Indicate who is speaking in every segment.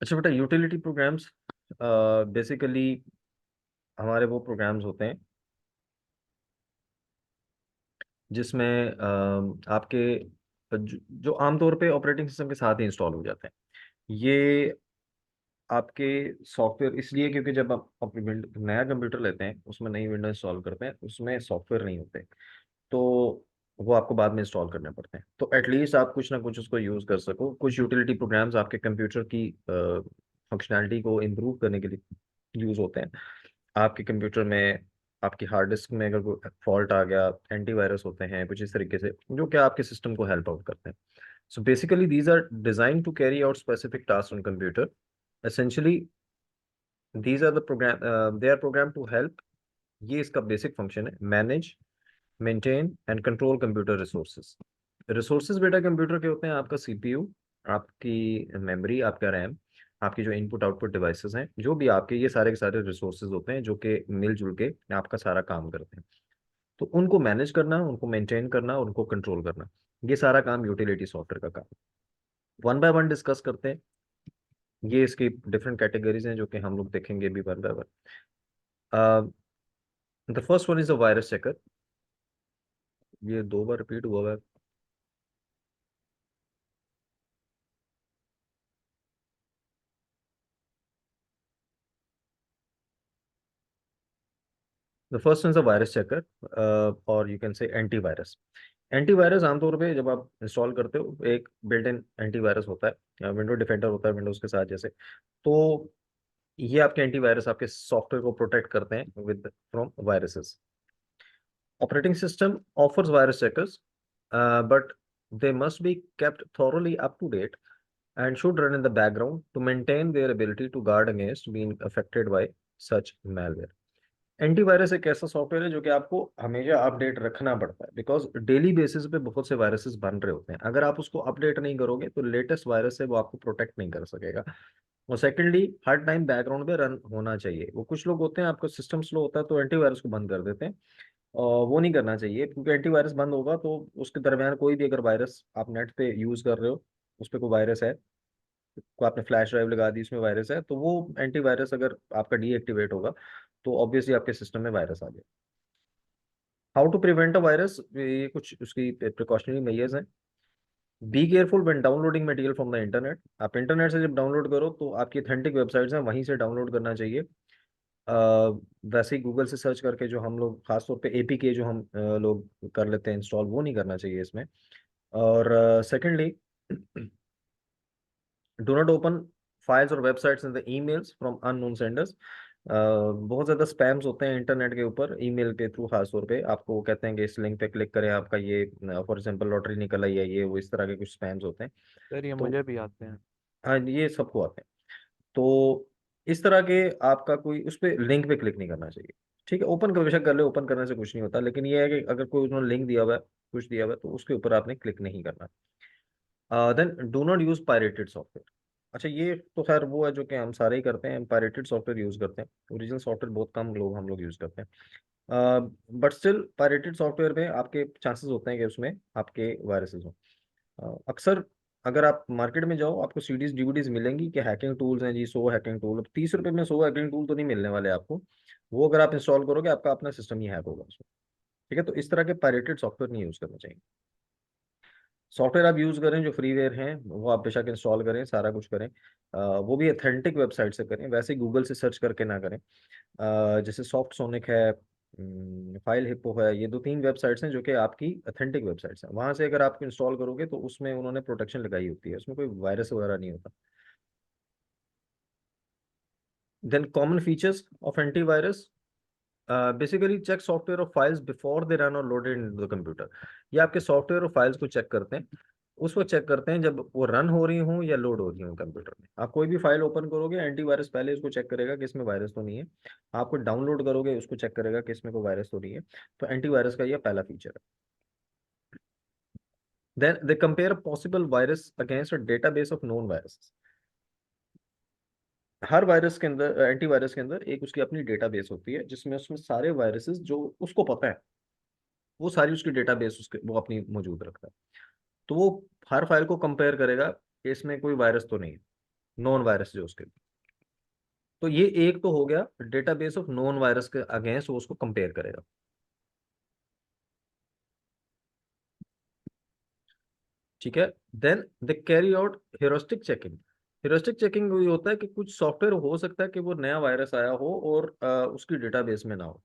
Speaker 1: अच्छा बेटा, utility programmes basically हमारे वो प्रोग्राम्स होते हैं जिसमें आपके जो आमतौर पे ऑपरेटिंग सिस्टम के साथ ही इंस्टॉल हो जाते हैं। ये आपके सॉफ्टवेयर इसलिए क्योंकि जब आप अपनी नया कंप्यूटर लेते हैं, उसमें नई विंडो इंस्टॉल करते हैं, उसमें सॉफ्टवेयर नहीं होते, तो वो आपको बाद में इंस्टॉल करने पड़ते हैं। तो एटलीस्ट आप कुछ ना कुछ उसको यूज़ कर सको। कुछ यूटिलिटी प्रोग्राम्स आपके कंप्यूटर की फंक्शनैलिटी को इम्प्रूव करने के लिए यूज़ होते हैं। आपके कंप्यूटर में, आपकी हार्ड डिस्क में अगर कोई फॉल्ट आ गया, एंटीवायरस होते हैं कुछ इस तरीके से जो कि आपके सिस्टम को हेल्प आउट करते हैं। So basically these are design to carry out specific task on computer. Essentially these are the program, they are program to help. ये इसका बेसिक फंक्शन है, manage, maintain and control computer resources. Resources बेटा computer के होते हैं आपका CPU, आपकी memory, आपका रैम, आपकी जो इनपुट आउटपुट डिवाइसेस हैं, जो भी आपके ये सारे के सारे रिसोर्सेज होते हैं जो कि मिलजुल के आपका सारा काम करते हैं। तो उनको मैनेज करना, उनको मेंटेन करना, उनको कंट्रोल करना, ये सारा काम यूटिलिटी सॉफ्टवेयर का काम। वन बाय वन डिस्कस करते हैं। ये इसकी डिफरेंट कैटेगरीज हैं जो कि हम लोग देखेंगे भी one by one. The first one is a virus checker. ये दो बार रिपीट हुआ है। The first is a virus checker, और you can say antivirus. Antivirus आमतौर पे जब आप इंस्टॉल करते हो, एक बिल्ट इन एंटीवायरस होता है, विंडो डिफेंडर होता है विंडोज के साथ जैसे। तो ये आपके एंटीवायरस आपके सॉफ्टवेयर को प्रोटेक्ट करते हैं with from viruses. Operating system offers virus checkers, but they must be kept thoroughly up to date and should run in the background to maintain their ability to guard against being affected by such malware। Antivirus एक ऐसा software है जो कि आपको हमेशा update रखना पड़ता है, बिकॉज डेली बेसिस पे बहुत से वायरसेस बन रहे होते हैं। अगर आप उसको अपडेट नहीं करोगे तो लेटेस्ट वायरस से वो आपको प्रोटेक्ट नहीं कर सकेगा। और सेकेंडली, हर टाइम बैकग्राउंड पे रन होना चाहिए। वो कुछ लोग होते हैं, आपका सिस्टम स्लो होता है तो एंटीवायरस को बंद कर देते हैं, और वो नहीं करना चाहिए, क्योंकि एंटीवायरस बंद होगा तो उसके दरमियान कोई भी अगर वायरस आप नेट पे यूज कर रहे हो, उस पर कोई वायरस है, को आपने फ्लैश ड्राइव लगा दी, उसमें वायरस है, तो वो एंटीवायरस अगर आपका डीएक्टिवेट होगा तो ऑब्वियसली आपके सिस्टम में वायरस आ जाए। How to prevent a virus, ये कुछ उसकी प्रिकॉशनरी मेजर्स हैं। Be careful when downloading material from the internet. आप इंटरनेट से जब डाउनलोड करो तो आपकी अथेंटिक वेबसाइट्स हैं, वहीं से डाउनलोड करना चाहिए। वैसे ही गूगल से सर्च करके, जो हम लोग खासतौर पे एपीके जो हम लोग कर लेते हैं इंस्टॉल, वो नहीं करना चाहिए इसमें। और secondly, do not open files और websites in the emails from unknown senders. बहुत ज़्यादा स्पैम्स होते हैं इंटरनेट के ऊपर, ईमेल के थ्रू खास तौर पे आपको वो कहते हैं कि इस लिंक पे क्लिक करें, आपका ये फॉर एग्जांपल लॉटरी निकल आई है, ये वो इस तरह के कुछ स्पैम्स होते हैं।
Speaker 2: सर ये
Speaker 1: तो
Speaker 2: मुझे भी आते हैं।
Speaker 1: हाँ, ये सबको आते हैं। तो इस तरह के आपका कोई उस पर लिंक पे क्लिक नहीं करना चाहिए। ठीक है, ओपन का बेशक कर ले, ओपन करने से कुछ नहीं होता, लेकिन ये है कि अगर कोई उन्होंने लिंक दिया हुआ है, कुछ दिया हुआ है, तो उसके ऊपर आपने क्लिक नहीं करना। Then do not use pirated software. अच्छा, ये तो खैर वो है जो कि हम सारे ही करते हैं, हम पायरेटेड सॉफ्टवेयर यूज करते हैं, ओरिजिनल सॉफ्टवेयर बहुत कम लोग हम लोग यूज करते हैं। बट स्टिल पायरेटेड सॉफ्टवेयर में आपके चांसेस होते हैं कि उसमें आपके वायरसेस हों। अक्सर अगर आप मार्केट में जाओ, आपको सीडीज डीवीडीज मिलेंगी कि हैकिंग टूल्स हैं जी, 100 हैकिंग टूल। 30 रुपए में 100 हैकिंग टूल तो नहीं मिलने वाले आपको। वो अगर आप इंस्टॉल करोगे, आपका अपना सिस्टम ही हैक होगा उसमें। ठीक है, तो इस तरह के पायरेटेड सॉफ्टवेयर नहीं यूज करना चाहिए। सॉफ्टवेयर आप यूज करें जो फ्रीवेयर हैं, वो आप बेशक इंस्टॉल करें, सारा कुछ करें। वो भी अथेंटिक वेबसाइट से करें, वैसे ही गूगल से सर्च करके ना करें। जैसे सॉफ्ट सोनिक है, फाइल हिप्पो है, ये दो तीन वेबसाइट्स हैं जो कि आपकी अथेंटिक वेबसाइट्स हैं। वहां से अगर आप इंस्टॉल करोगे तो उसमें उन्होंने प्रोटेक्शन लगाई होती है, उसमें कोई वायरस वगैरह नहीं होता। Then common features of antivirus, basically check software और फाइल्स बिफोर दे रन और लोडेड इन द कंप्यूटर। ये आपके सॉफ्टवेयर और फाइल्स को चेक करते हैं, उस वक्त चेक करते हैं जब वो रन हो रही हों या लोड हो रही हों कंप्यूटर में। आप कोई भी फाइल ओपन करोगे, एंटीवायरस पहले उसको चेक करेगा कि इसमें वायरस तो नहीं है। आपको डाउनलोड करोगे, उसको चेक करेगा कि इसमें कोई वायरस तो नहीं है। तो एंटीवायरस का ये पहला फीचर है। Then they compare possible virus against a database of known virus. हर वायरस के अंदर, एंटीवायरस के अंदर एक उसकी अपनी डेटाबेस होती है, जिसमें उसमें सारे वायरसेस जो उसको पता है, वो सारी उसकी डेटाबेस उसके वो अपनी मौजूद रखता है। तो वो हर फाइल को कंपेयर करेगा कि इसमें कोई वायरस तो नहीं है। नॉन वायरस जो उसके। तो ये एक तो हो गया डेटाबेस ऑफ नॉन वायरस के अगेंस्ट वो उसको कंपेयर करेगा। ठीक है। Then they carry out heuristic checking. Heuristic checking ये होता है कि कुछ सॉफ्टवेयर हो सकता है कि वो नया वायरस आया हो और उसकी डेटाबेस में ना हो,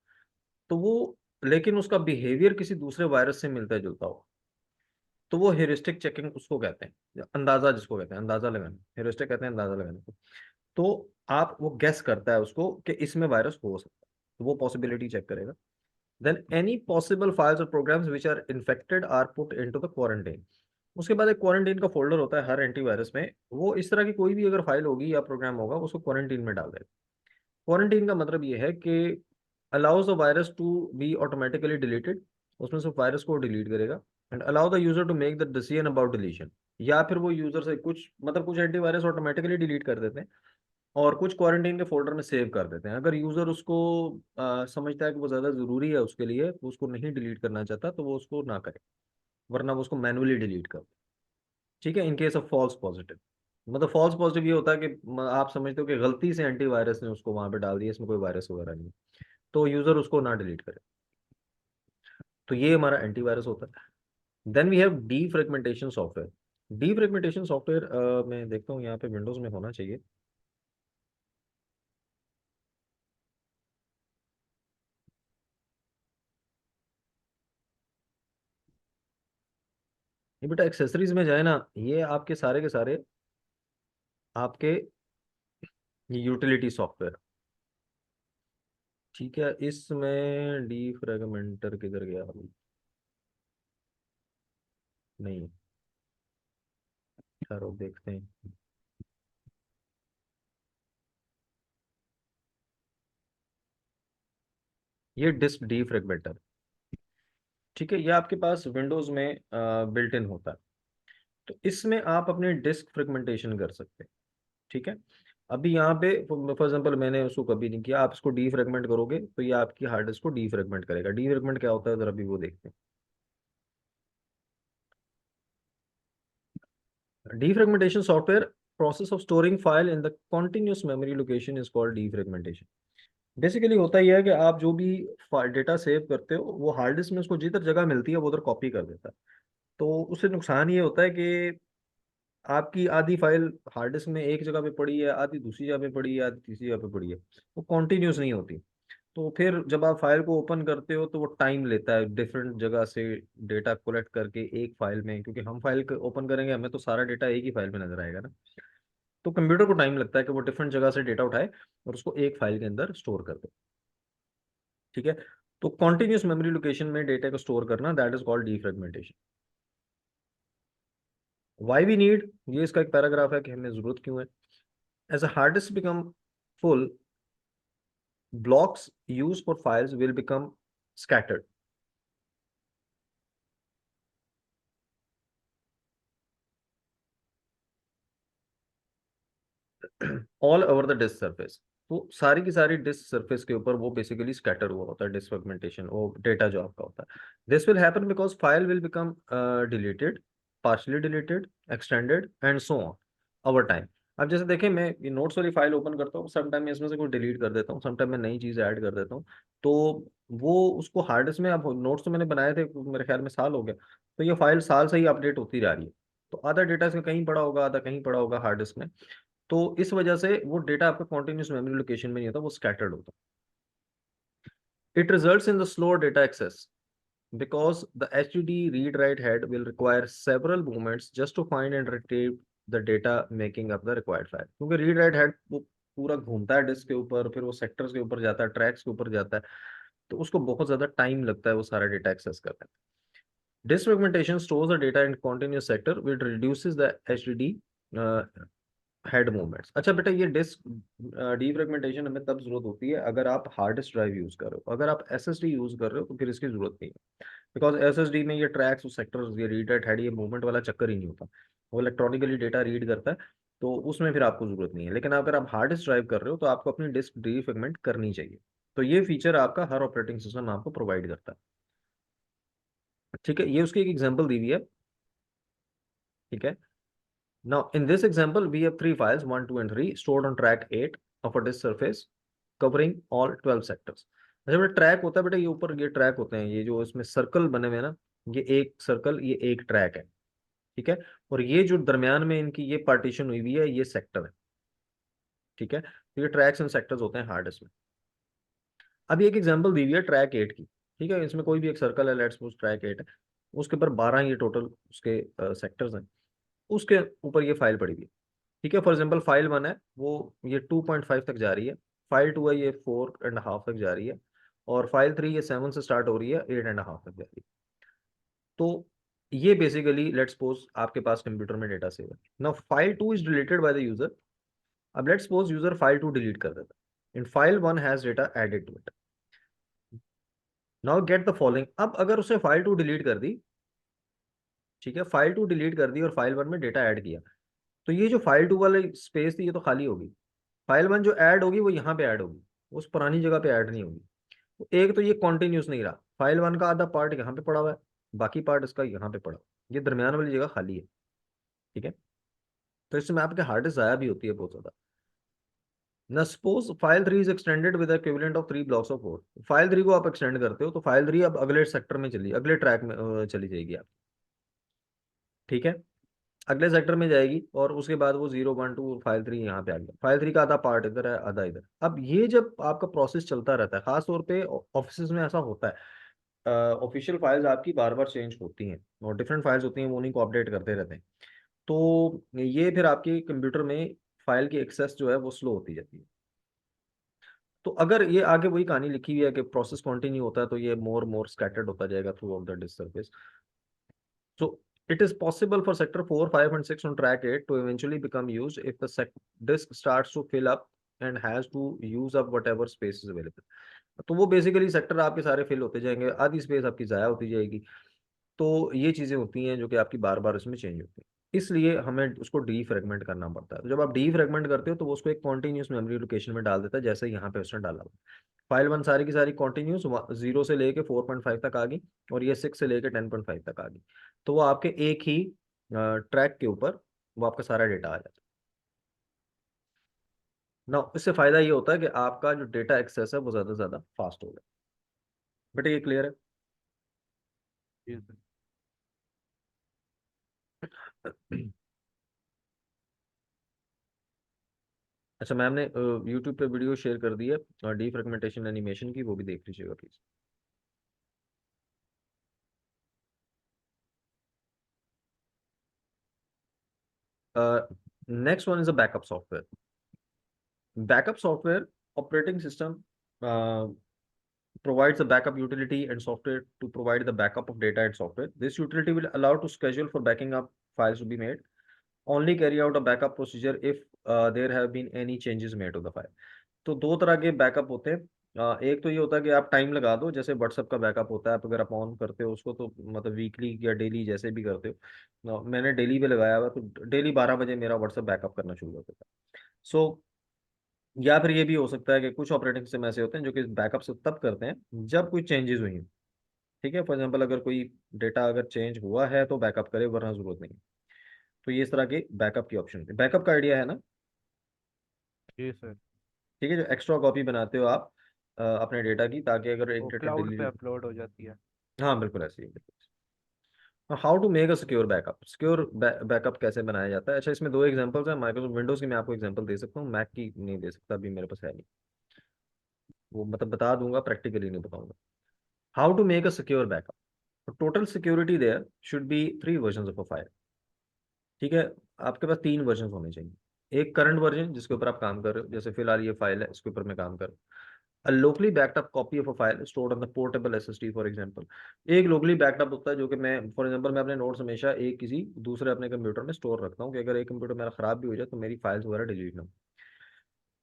Speaker 1: तो वो, लेकिन उसका बिहेवियर किसी दूसरे वायरस से मिलता जुलता हो, तो वो हेरिस्टिक चेकिंग उसको कहते हैं, अंदाजा जिसको कहते हैं, अंदाजा लगाना, हेरिस्टिक कहते हैं अंदाजा लगाने को। तो आप वो गेस करता है उसको कि इसमें वायरस हो सकता है, तो वो पॉसिबिलिटी चेक करेगा। देन एनी पॉसिबल फाइल्स और programs which are infected are put into the quarantine. उसके बाद एक क्वारंटीन का फोल्डर होता है हर एंटीवायरस में, वो इस तरह की कोई भी अगर फाइल होगी या प्रोग्राम होगा उसको क्वारंटीन में डाल देगा। क्वारंटीन का मतलब ये है कि allows the virus to be automatically deleted, उसमें से वायरस को डिलीट करेगा। And allow the user to make the decision about deletion, या फिर वो यूजर से कुछ, मतलब कुछ एंटीवायरस ऑटोमेटिकली डिलीट कर देते हैं और कुछ क्वारंटीन के फोल्डर में सेव कर देते हैं। अगर यूजर उसको समझता है कि वो ज्यादा जरूरी है उसके लिए, वो उसको नहीं डिलीट करना चाहता, तो वो उसको ना करे, वरना वो उसको मैनुअली डिलीट कर। ठीक है। In case of false positive, मतलब फॉल्स पॉजिटिव ये होता है कि आप समझते हो कि गलती से एंटीवायरस ने उसको वहां पे डाल दिया, इसमें कोई वायरस वगैरह नहीं है, तो यूजर उसको ना डिलीट करे। तो ये हमारा एंटीवायरस होता है। Then we have defragmentation software. Defragmentation software मैं देखता हूँ यहाँ पे विंडोज में होना चाहिए। ये बेटा एक्सेसरीज में जाए ना, ये आपके सारे के सारे आपके यूटिलिटी सॉफ्टवेयर। ठीक है। इसमें डी फ्रेगमेंटर किधर गया अभी? नहीं, ठहरो देखते हैं। ये डिस्क डी फ्रेगमेंटर। ठीक है। ये आपके पास विंडोज में बिल्ट इन होता है। तो इसमें आप अपने डिस्क फ्रेगमेंटेशन कर सकते हैं। ठीक है। अभी यहाँ पे फॉर एग्जांपल मैंने उसको कभी नहीं किया, आप इसको डी फ्रेगमेंट करोगे तो ये आपकी हार्ड डिस्क को डी फ्रेगमेंट करेगा। डी फ्रेगमेंट क्या होता है जरा अभी वो देखते हैं। D fragmentation software process of storing file in the continuous memory location is called D fragmentation. Basically होता यह है कि आप जो भी डेटा सेव करते हो वो हार्ड डिस्क में उसको जिधर जगह मिलती है वो उधर कॉपी कर देता है। तो उससे नुकसान ये होता है कि आपकी आधी फाइल हार्ड डिस्क में एक जगह पे पड़ी है, आधी दूसरी जगह पे पड़ी है, आधी तीसरी जगह पे पड़ी है, वो कॉन्टिन्यूस नहीं होती। तो फिर जब आप फाइल को ओपन करते हो तो वो टाइम लेता है डिफरेंट जगह से डेटा कलेक्ट करके एक फाइल में, क्योंकि हम फाइल ओपन करेंगे हमें तो सारा डेटा एक ही फाइल में नजर आएगा ना। तो कंप्यूटर को टाइम लगता है कि वो डिफरेंट जगह से डेटा उठाए और उसको एक फाइल के अंदर स्टोर कर दे। ठीक है। तो कॉन्टिन्यूस मेमोरी लोकेशन में डेटा को स्टोर करना, that is called defragmentation. Why we need, ये इसका एक पैराग्राफ है कि हमें जरूरत क्यों है। As a hard disk become full, blocks used for files will become scattered all over the disk surface। तो सारी की सारी डिस्क सरफेस के ऊपर वो बेसिकली स्कैटर हुआ होता है, डिस्क फ्रेगमेंटेशन, वो डेटा जो आपका होता है। This will happen because file will become deleted, partially deleted, extended and so on over time. अब जैसे देखें, मैं ये नोट्स वाली फाइल ओपन करता हूँ, समटाइम मैं इसमें से कुछ डिलीट कर देता हूँ, समटाइम मैं नई चीज़ ऐड कर देता हूँ। तो वो उसको हार्ड डिस्क में, अब नोट्स तो मैंने बनाए थे मेरे ख्याल में साल हो गया, तो ये फाइल साल से ही अपडेट होती जा रही है। तो आधा डेटा इसमें कहीं पड़ा होगा, आधा कहीं पड़ा होगा हार्ड डिस्क में। तो इस वजह से वो डेटा आपका कॉन्टिन्यूस मेमोरी लोकेशन में नहीं होता, वो स्कैटर्ड होता है। It results in the slow data access because the HDD read write head will require several movements just to find and retrieve the data making up the required file। क्योंकि read write head वो पूरा घूमता है disc के ऊपर, फिर वो sectors के ऊपर जाता है, ट्रैक्स के ऊपर जाता है, तो उसको बहुत ज्यादा टाइम लगता है वो सारा डेटा एक्सेस करने में। Disk fragmentation stores the data in continuous sector which reduces the HDD head movements. अच्छा बेटा, ये डिस्क डीफ्रेगमेंटेशन हमें तब जरूरत होती है अगर आप हार्ड डिस्क ड्राइव यूज कर रहे हो। अगर आप एसएसडी यूज कर रहे हो तो फिर इसकी जरूरत नहीं है, बिकॉज एसएसडी में ये ट्रैक्स और सेक्टर्स, ये रीड राइट हेड, ये मूवमेंट वाला चक्कर ही नहीं होता, वो इलेक्ट्रॉनिकली डेटा रीड करता है। तो उसमें फिर आपको जरूरत नहीं है। लेकिन अगर आप हार्ड डिस्क ड्राइव कर रहे हो तो आपको अपनी डिस्क डीफ्रेगमेंट करनी चाहिए। तो ये फीचर आपका हर ऑपरेटिंग सिस्टम आपको प्रोवाइड करता है। ठीक है। ये उसकी एक एग्जांपल दी हुई है। ठीक है। Now, in this example, we have three files, 1, 2, and 3, stored on track 8 of a disk surface, covering all 12 sectors. अच्छा बेटा, ट्रैक होता है बेटा, ये ऊपर ये ट्रैक होते हैं, ये जो इसमें सर्कल बने हुए हैं ना, ये एक सर्कल, ये एक ट्रैक है, ठीक है। और ये जो दरमियान में इनकी ये पार्टीशन हुई हुई है, ये सेक्टर है, ठीक है। तो ये ट्रैक्स एंड सेक्टर्स होते हैं हार्ड डिस्क में। अभी एक एग्जांपल दी हुई है ट्रैक 8 की, ठीक है। इसमें कोई भी एक सर्कल है, लेट्स सपोज ट्रैक 8 है, उसके ऊपर 12 ये टोटल उसके सेक्टर्स हैं, उसके ऊपर ये फाइल पड़ी हुई है, ठीक है। फॉर एग्जाम्पल फाइल 1 है, वो ये 2.5 तक जा रही है, फाइल 2 है, ये 4.5 तक जा रही है, और फाइल 3 ये 7 से स्टार्ट हो रही है, 8.5 तक जा रही है। तो ये बेसिकली लेट्स सपोज आपके पास कंप्यूटर में डेटा सेव है। Now file 2 is deleted by the user. अब let's suppose user file 2 delete कर देता है, in file 1 has data added to it. Now get the following. अब अगर उसने फाइल 2 डिलीट कर दी, ठीक है, फाइल 2 डिलीट कर दी और फाइल 1 में डेटा ऐड किया, तो ये जो फाइल 2 वाली स्पेस थी ये तो खाली होगी। फाइल 1 जो ऐड होगी वो यहाँ पे ऐड होगी, उस पुरानी जगह पे ऐड नहीं होगी। तो एक तो ये कॉन्टिन्यूस नहीं रहा, फाइल 1 का आधा पार्ट यहाँ पे पड़ा हुआ है, बाकी पार्ट इसका यहाँ पे पड़ा हुआ है, ये दरमियान वाली जगह खाली है, ठीक है। तो इसमें आपके हार्ड डिस्क ज़ाया भी होती है बहुत ज़्यादा। ना suppose file 3 is extended with equivalent of 3 blocks of code. File 3 को आप एक्सटेंड करते हो तो फाइल 3 अब अगले सेक्टर में चली, अगले ट्रैक में चली जाएगी आप, ठीक है। अगले सेक्टर में जाएगी और उसके बाद वो 0, 1, 2 फाइल 3 यहाँ पे आ गया, फाइल 3 का आधा पार्ट इधर है, आधा इधर। अब ये जब आपका प्रोसेस चलता रहता है, खास तौर पे ऑफिस में ऐसा होता है, ऑफिशियल फाइल्स आपकी बार बार चेंज होती हैं और डिफरेंट फाइल्स होती हैं, वो उन्हीं को अपडेट करते रहते हैं। तो ये फिर आपके कंप्यूटर में फाइल की एक्सेस जो है वो स्लो होती जाती है। तो अगर ये आगे वही कहानी लिखी हुई है कि प्रोसेस कंटिन्यू होता है, तो ये मोर मोर स्कैटर्ड होता जाएगा throughout the disk surface. So it is possible for sector 4, 5, and 6 on track 8 to eventually become used if the disk starts to fill up and has to use up whatever space is available. तो वो basically sector आपके सारे fill होते जाएंगे, आधी space आपकी ज़ाया होती जाएगी। तो ये चीज़ें होती हैं जो कि आपकी बार बार इसमें चेंज होती हैं, इसलिए हमें उसको डी फ्रेगमेंट करना पड़ता है। तो जब आप डी फ्रेगमेंट करते हो तो वो उसको एक कॉन्टिन्यूस मेमोरी लोकेशन में डाल देता है, जैसे यहाँ पे उसने डाला हुआ। फाइल 1 सारी की सारी कॉन्टिन्यूस 0 से लेके 4.5 तक आ गई, और ये 6 से लेके 10.5 तक आ गई। तो वो आपके एक ही ट्रैक के ऊपर वो आपका सारा डेटा आ जाता है ना। इससे फायदा ये होता है कि आपका जो डेटा एक्सेस है वो ज़्यादा से ज़्यादा फास्ट होगा। बेटा ये क्लियर
Speaker 2: जी सर।
Speaker 1: है? अच्छा, मैम ने यूट्यूब पे वीडियो शेयर कर दी है और डी फ्रेगमेंटेशन एनिमेशन की, वो भी देख लीजिएगा please. Next one is a backup software. Backup software operating system provides a backup utility and software to provide the backup of data and software. This utility will allow to schedule for backing up files to be made. Only carry out a backup procedure if there have been any changes made to the file. तो दो तरह के backup होते हैं। एक तो ये होता है कि आप टाइम लगा दो, जैसे व्हाट्सएप का बैकअप होता है, आप अगर आप ऑन करते हो उसको तो मतलब वीकली या डेली जैसे भी करते हो। मैंने डेली पे लगाया हुआ, तो डेली 12 बजे मेरा व्हाट्सएप बैकअप करना शुरू होता था। सो या फिर ये भी हो सकता है कि कुछ ऑपरेटिंग सिस्टम ऐसे होते हैं जो कि बैकअप से तब करते हैं जब कोई चेंजेस हुई हैं, ठीक है। फॉर एग्जाम्पल अगर कोई डेटा अगर चेंज हुआ है तो बैकअप करे, वरना जरूरत नहीं। तो ये इस तरह के बैकअप की ऑप्शन है। बैकअप का आइडिया है ना,
Speaker 2: जी सर।
Speaker 1: ठीक है। जो एक्स्ट्रा कॉपी बनाते हो आप अपने डेटा की, ताकि अगर एक
Speaker 2: वो
Speaker 1: डेटा
Speaker 2: क्लाउड पे
Speaker 1: डिलीट।
Speaker 2: अपलोड हो जाती है।
Speaker 1: हाँ बिल्कुल ऐसे ही, बिल्कुल। How to make a secure backup. Secure backup कैसे बनाया जाता है? अच्छा, इसमें दो एग्जांपल्स हैं। माइक्रोसॉफ्ट विंडोज की मैं आपको एग्जांपल दे सकता हूँ, मैक की नहीं दे सकता, अभी मेरे पास है नहीं। वो मतलब बता दूंगा, प्रैक्टिकली नहीं बताऊंगा। How to make a secure backup. Total security there should be 3 version of a file, ठीक है। आपके पास 3 वर्जन होने चाहिए। एक करंट वर्जन जिसके ऊपर आप काम कर रहे हो, जैसे फिलहाल ये फाइल है इसके ऊपर मैं काम कर रहा हूँ। A locally backed up copy of a file stored on the portable SSD for example. एक लोकली बैकअप होता है जो कि मैं फॉर एग्जांपल मैं अपने नोट्स हमेशा एक किसी दूसरे अपने कंप्यूटर में स्टोर रखता हूँ, कि अगर एक कंप्यूटर मेरा खराब भी हो जाए तो मेरी फाइल्स वगैरह डिलीट ना हो।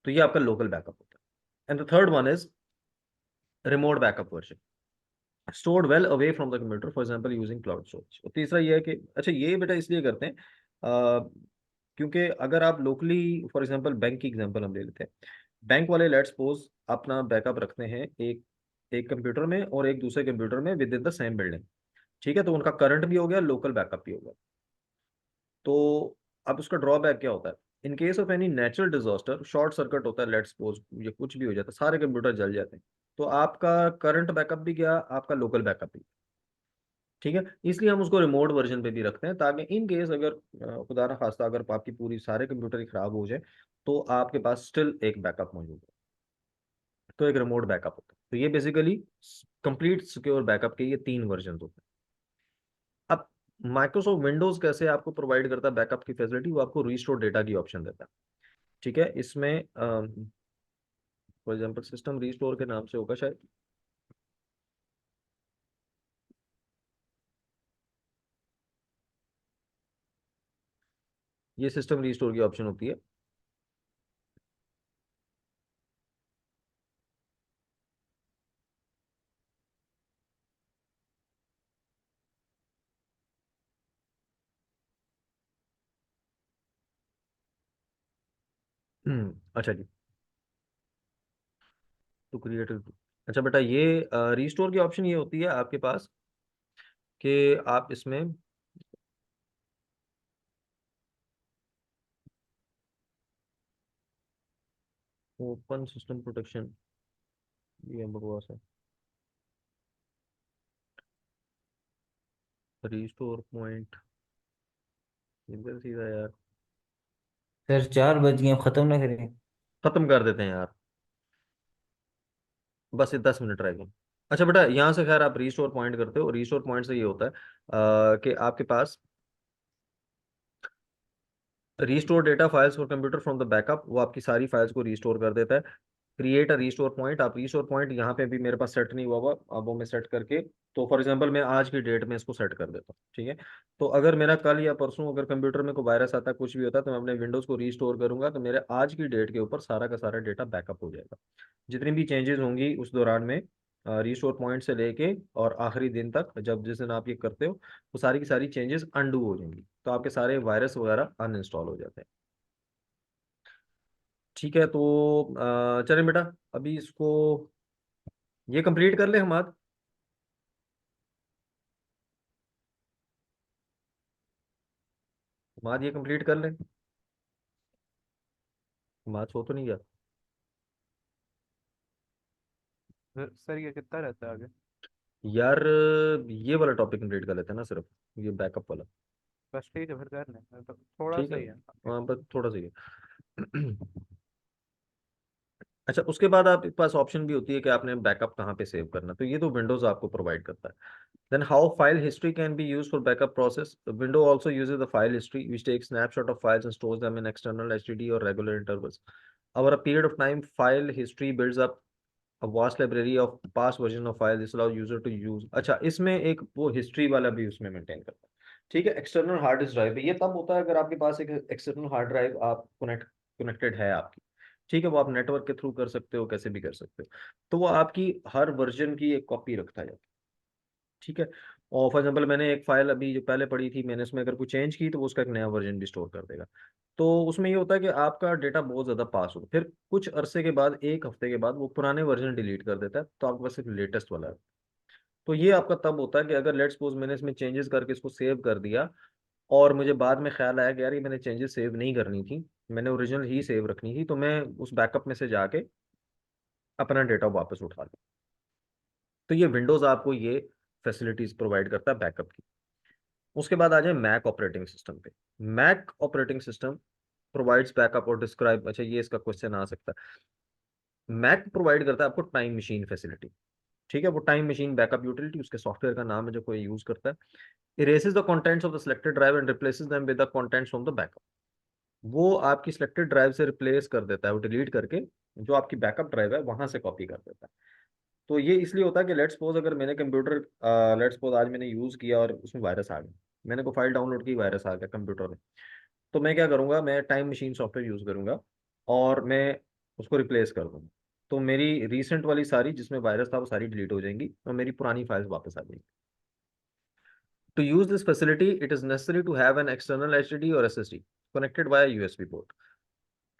Speaker 1: तो ये आपका लोकल बैकअप होता है। And the third one is remote backup version, stored well away from the computer for example using cloud storage. और तीसरा ये है कि अच्छा, ये बेटा इसलिए करते हैं क्योंकि अगर आप लोकली फॉर एग्जांपल बैंक की एग्जांपल हम ले लेते हैं। बैंक वाले लेट्स सपोज अपना बैकअप रखते हैं एक एक कंप्यूटर में और एक दूसरे कंप्यूटर में with in the same building, ठीक है। तो उनका करंट भी हो गया, लोकल बैकअप भी हो गया। तो अब उसका ड्रॉबैक क्या होता है, in case of any natural disaster, short circuit होता है, लेट्स सपोज ये कुछ भी हो जाता है, सारे कंप्यूटर जल जाते हैं, तो आपका करंट बैकअप भी गया, आपका लोकल बैकअप भी। ठीक है, इसलिए हम उसको रिमोट वर्जन पे भी रखते हैं, ताकि इन केस अगर खुदा ना खास्ता अगर आपकी पूरी सारे कंप्यूटर ही खराब हो जाए, तो आपके पास स्टिल एक बैकअप मौजूद है। तो एक रिमोट बैकअप होता है। तो ये बेसिकली कंप्लीट सिक्योर बैकअप के ये 3 वर्जन होते हैं। अब माइक्रोसॉफ्ट विंडोज कैसे आपको प्रोवाइड करता है बैकअप की फैसिलिटी, वो आपको रीस्टोर डेटा की ऑप्शन देता है। ठीक है, इसमें फॉर एग्जांपल सिस्टम रीस्टोर के नाम से होगा शायद, ये सिस्टम रीस्टोर की ऑप्शन होती है। अच्छा जी, तो क्रिएट, अच्छा बेटा ये रीस्टोर की ऑप्शन ये होती है आपके पास कि आप इसमें ओपन सिस्टम प्रोटेक्शन, ये बकवास है, रीस्टोर पॉइंट, इधर सीधा यार,
Speaker 3: सर 4 बज गए, अब खत्म ना करें?
Speaker 1: खत्म कर देते हैं यार, बस ये 10 मिनट रह गए। अच्छा बेटा, यहाँ से खैर आप रीस्टोर पॉइंट करते हो, रीस्टोर पॉइंट से ये होता है कि आपके पास restore data files for computer from the backup, वो आपकी सारी फाइल्स को रीस्टोर कर देता है। क्रिएट अ रीस्टोर पॉइंट, आप रीस्टोर पॉइंट यहाँ पे भी मेरे पास सेट नहीं हुआ हुआ, अब वो मैं सेट करके, तो फॉर एग्जांपल मैं आज की डेट में इसको सेट कर देता हूँ। ठीक है, तो अगर मेरा कल या परसों अगर कंप्यूटर में कोई वायरस आता है, कुछ भी होता है, तो मैं अपने विंडोज को रीस्टोर करूंगा, तो मेरे आज की डेट के ऊपर सारा का सारा डेटा बैकअप हो जाएगा। जितनी भी चेंजेस होंगी उस दौरान में रीस्टोर पॉइंट से लेके और आखिरी दिन तक, जब जिस दिन आप ये करते हो, वो सारी की सारी चेंजेस अंडू हो जाएंगी, तो आपके सारे वायरस वगैरह अनइंस्टॉल हो जाते हैं। ठीक है, तो चलें बेटा, अभी इसको ये कंप्लीट कर ले हम आज, ये कंप्लीट कर ले, हम आज सो तो नहीं गया।
Speaker 2: सर ये कितना रहता है आगे?
Speaker 1: यार ये वाला टॉपिक कंप्लीट कर लेते हैं ना सिर्फ, ये बैकअप वाला।
Speaker 2: बस ठीक है, फिर करने तो थोड़ा
Speaker 1: ठीक
Speaker 2: सा
Speaker 1: है,
Speaker 2: ही है आगे।
Speaker 1: हाँ बस थोड़ा सा ही है। अच्छा, उसके बाद आपके पास ऑप्शन भी होती है कि आपने बैकअप कहाँ पे सेव करना, तो ये तो विंडोज आपको प्रोवाइड करता है। Then how file history can be use for backup process, window also uses the file history which take snapshot of files and stores them in external HDD और regular intervals. Over a period of time file history builds up a vast library of past version of file, this allows user to use। अच्छा, इसमें एक वो history वाला भी उसमें maintain करता है। ठीक है, एक्सटर्नल हार्ड डिस्क ड्राइव, ये तब होता है अगर आपके पास एक एक्सटर्नल हार्ड ड्राइव आप कनेक्टेड है आपकी। ठीक है, वो आप नेटवर्क के थ्रू कर सकते हो, कैसे भी कर सकते हो, तो वो आपकी हर वर्जन की एक कॉपी रखता है। ठीक है, और फॉर एग्जाम्पल मैंने एक फाइल अभी जो पहले पड़ी थी, मैंने उसमें अगर कुछ चेंज की तो वो उसका एक नया वर्जन भी स्टोर कर देगा। तो उसमें ये होता है कि आपका डेटा बहुत ज़्यादा पास हो, फिर कुछ अरसे के बाद, एक हफ्ते के बाद वो पुराने वर्जन डिलीट कर देता है, तो आपके पास सिर्फ लेटेस्ट वाला है। तो ये आपका तब होता है कि अगर लेट्स सपोज मैंने इसमें चेंजेस करके इसको सेव कर दिया, और मुझे बाद में ख्याल आया कि यार ये मैंने चेंजेस सेव नहीं करनी थी, मैंने ओरिजिनल ही सेव रखनी थी, तो मैं उस बैकअप में से जाके अपना डेटा वापस उठा लूँ। तो ये विंडोज़ आपको ये फैसिलिटीज प्रोवाइड करता है बैकअप की। उसके बाद आ जाए मैक ऑपरेटिंग सिस्टम पे। Mac operating system provides backup और डिस्क्राइब, अच्छा ये इसका क्वेश्चन आ सकता है। मैक प्रोवाइड करता है आपको टाइम मशीन फैसिलिटी। ठीक है, वो टाइम मशीन बैकअप यूटिलिटी उसके सॉफ्टवेयर का नाम है जो कोई यूज करता है। Erases the contents of the selected drive and replaces them with the contents from the backup. वो आपकी सिलेक्टेड ड्राइव से रिप्लेस कर देता है, वो डिलीट करके जो आपकी बैकअप ड्राइव है वहां से कॉपी कर देता है। तो ये इसलिए होता है कि लेट्स सपोज अगर मैंने कंप्यूटर, लेट्स सपोज आज मैंने यूज किया और उसमें वायरस आ गया, मैंने को फाइल डाउनलोड की, वायरस आ गया कंप्यूटर में, तो मैं क्या करूंगा, मैं टाइम मशीन सॉफ्टवेयर यूज करूंगा और मैं उसको रिप्लेस कर दूंगा। तो मेरी रिसेंट वाली सारी जिसमें वायरस था वो सारी डिलीट हो जाएंगी और मेरी पुरानी फाइल्स वापस आ जाएंगी। To use this facility it is necessary to have an external HDD और SSD connected via USB port.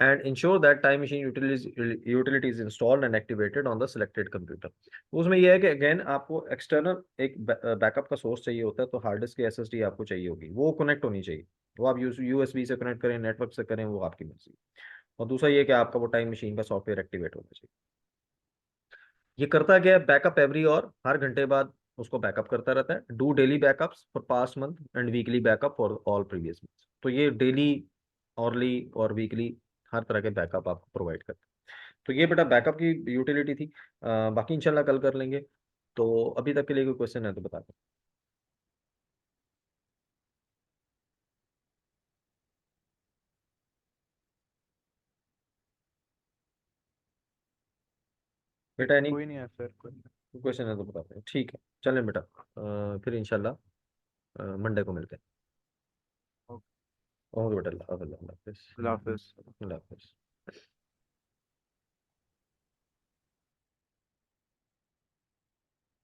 Speaker 1: and ensure that time machine utility is installed and activated on the selected computer. उसमें यह है कि again आपको external एक backup का source चाहिए होता है, तो हार्ड डिस्क की एसएसडी आपको चाहिए होगी, वो कनेक्ट होनी चाहिए। वो आप यूएसबी से कनेक्ट करें, नेटवर्क से करें, वो आपकी मर्जी। और दूसरा ये कि आपका वो टाइम मशीन का सॉफ्टवेयर एक्टिवेट होना चाहिए। ये करता क्या है, बैकअप एवरी और हर घंटे बाद उसको बैकअप करता रहता है। Do daily backups for past month and weekly backup for all previous month. तो ये डेली, ऑरली और वीकली हर तरह के बैकअप आपको प्रोवाइड करता है। तो ये बेटा बैकअप की यूटिलिटी थी। बाकी इंशाल्लाह कल कर लेंगे। तो अभी तक के लिए कोई क्वेश्चन है तो बता दो। बेटा एनी
Speaker 2: कोई नहीं है सर, कोई नहीं।
Speaker 1: क्वेश्चन है तो बताते हैं, ठीक है। चलें बेटा, फिर इंशाल्लाह मंडे को मिलते हैं।
Speaker 2: ओके,
Speaker 1: ओके बेटा, अल्लाह हाफिज़।
Speaker 2: अल्लाह हाफिज़।
Speaker 1: अल्लाह हाफिज़।